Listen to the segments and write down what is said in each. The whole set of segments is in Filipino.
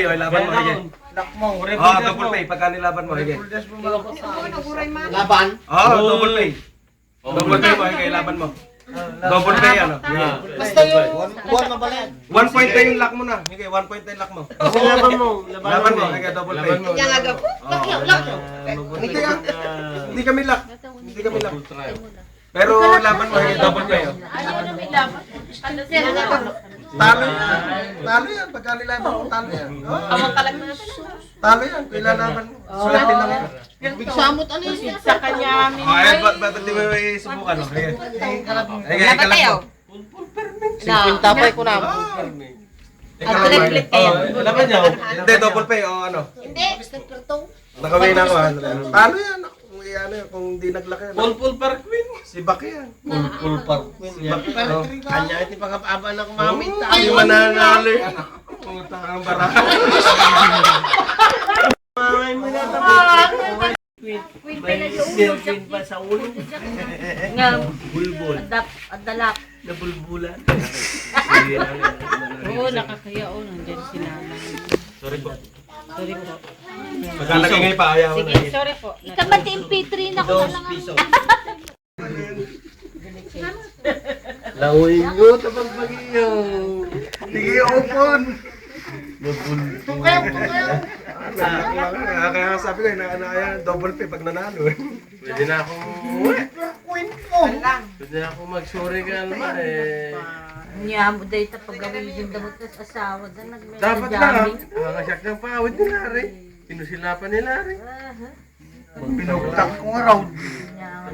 Oy, laban mo, hige. Oh, double pay. Pagka nilaban mo, hige. Laban? Oh, double pay. Double pay mo, hige. Laban mo. Double pay, ano? Basta yung buwan mabalag. 1 point na yung lock mo na. Hige, 1 point na yung lock mo. Laban mo. Laban mo, hige, double pay. Yan nga po. Lakyaw. Hindi kami lock. Hindi kami lock. Pero laban mo, hige, double pay. Oh. Talo yan. Talo yan. Pagka nilaban mo, talo yan. Talo yan. Ilalaban mo. Sulatin lang yan. Bigsamot ano yun? Sa kanya, Oh, ayan. Ba't di mo subukan? Oh? Hige. Hige, ikalat mo. 50 pa ko na. Triplete kayo. Laban niya. Hindi, double pay. O ano? Hindi. Nakawin ako. Talo yan. Kung hindi naglaki. Pulpul par queen. Si Baki yan. Pulpul par queen. Kanya iti pagkapaba na kumamit. Ay, mananalo yan. Puta ang baraha. Mamay mo na tapos. May silpin pa sa ulo. Nga, Bulbul. adalak. Nabulbulan. Oo, nakakaya. Oo, nandiyan si nanay. Sorry po. Sorry po. Magkalaki ngayon pa, ayaw Sige, na. sorry po. Ikabati MP3 na ko na lang. Piso. Lawin nyo, tapang pag-iyo. Sige, open. Nabulbul. Kaya sabi ko, double pay pag nanalo. Pwede na akong... Pwede na akong mag-sorry ka naman eh. Niya mo dahil pag gawin yung damot sa asawa. Dapat lang. Nakakasyak ng pawid nila rin. Pinusilapan nila rin. Pinagtak ko nga raw.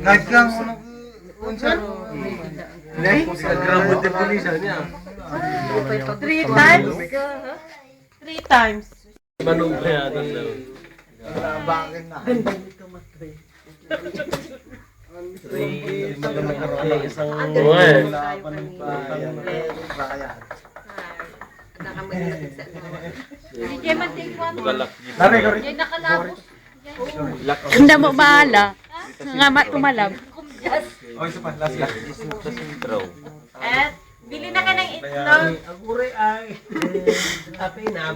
Nagkang Nag-grabot yung pulisan niya. 3 times? 3 times. Manong kaya doon daw. Isang buwan. Si Gemma Tingkwan. Nanay ko rin. Yan nakalabos. Hindi mo bahala. Nga tumalab. O, isa pa, last last. At bili na ka ng itlog. Agure ay. Tapi na